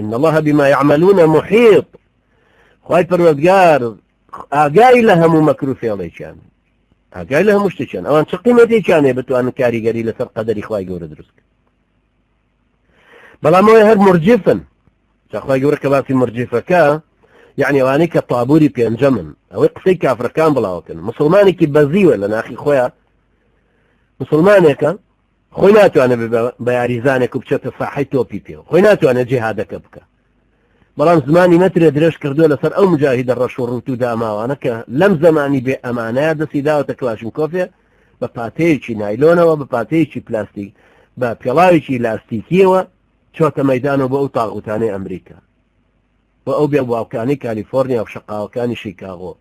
إن الله بما يعملون محيط. خواهي پروردگار ئاگای لە هەموو مەکر و فێڵێکیان، ئاگای لە هەموو شتێکیان. ئەوان چ قیمەتێکیانێ بتوانن کاریگەری لەسەر قەدەری خوای گەورە دروست بکەن. بەڵام ئەوەی هەر مرجفن. خوای گەورە کە باسی مرجفەکە یعنی ئەوانەی کە تابووری پێنجەمن، ئەوەی قسەی کافرەکان بڵاوکەن. مسلمانێکی بەزیوە لە ناخی خۆیان، مسلمانێکە خۆی ناتوانێت بە یاریزانێک و بچێتە ساحەی تۆپی پێوە، خۆی ناتوانێت جیهادەکە بکە، بەڵام زمانی نەترێ درێژ کردووە لەسەر ئەو مجاهیدە ڕەش و ڕوت و داماوانە کە لەم زمانی بێ ئەمانەیە دەستی داوەتە کلاشنکۆفێ بە پاتەیەکی نایلۆنەوە، بە پاتەیەکی پلاستیک، بە پێڵاوێکی لاستیکیەوە چۆتە مەیدانەوە بۆ ئەو تاغوتانەی ئەمریکا، بۆ ئەو بێبواوکانی کالیفۆرنیا و شەقاوەکانی شیکاغۆ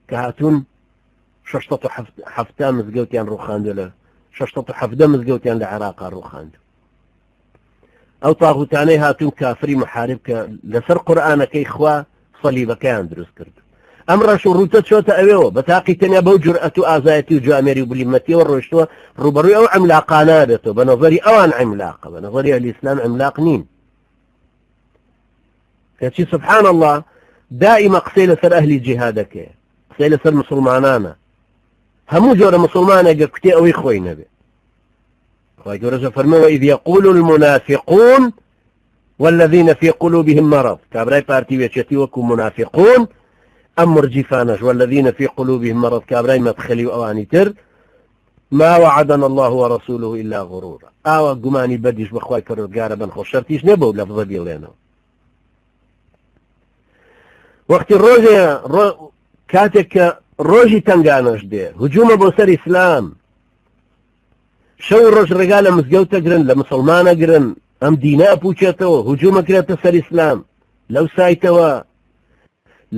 کە هاتوون 670 مزگەوتیان ڕووخاندووە، لە 670 مزگەوتیان لە عێراقا ڕووخاندوو. ئەو تاغوتانەی هاتوون کافری محارب کە لەسەر قورئانەکەی خوا سەلیبەکەیان دروست کرد. ئەم ڕەش و ڕوتە چۆتە ئەوێەوە بە تاقی تەنیا بەو جورئەت و ئازایەتی و جوامێری و بلیمەتیەوە ڕۆیشتووە ڕوبەڕووی ئەو عیملاقانە بێتەوە. بە نەظەری ئەوان عیملاقە، بە نەظەری ئەهلی ئیسلام عیملاق نین. کەچی سبحان الله دائما قسەی لەسەر ئەهلی جیهادەکەیە، قسەی لەسەر مسلمانانە. هەموو جۆرە مسلمانێک کوتێ ئەوەی خۆی نەبێ. خواهي قرأت فرموا إذ يقول المنافقون والذين في قلوبهم مرض، كابراي بارتي ويشتي وكم منافقون أم مرجفانش والذين في قلوبهم مرض كابراي مدخلي وأواني تر ما وعدنا الله ورسوله إلا غرورا. قماني بديش بخواي كرر بن خوشرتيش نبو لفظ بيلينا وقت الروجة كاتك روجي تنقانش دي هجوم ابو سر إسلام شو ڕۆژ ڕێگا لە مزگەوتە گرن، لە مسلمانە گرن، ئەم دینە پوچێتەوە، هجوومە کرێتە سەر ئیسلام لەو سایتەوە،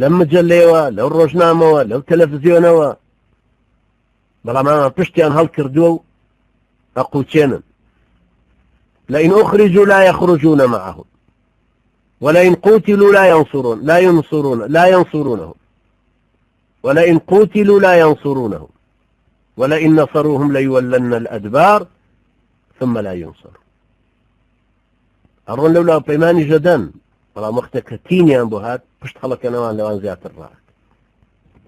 لەم مجلەیەوە، لەو ڕۆژنامەوە، لەو تەلەڤیزیۆنەوە، بەڵام ئەمە پشتیان هەڵکردووە و ئەقوچێنن. لئن أخرجوا لا يخرجون معهم ولئن قوتلوا لا ينصرونهم ولئن قوتلوا لا ينصرونهم ولئن نصروهم ليولن الأدبار ثم لا ينصر. أرون لولا بيماني جدن والله مختك تيني أنبوهات بشت خلق نوان لوان زيات الراح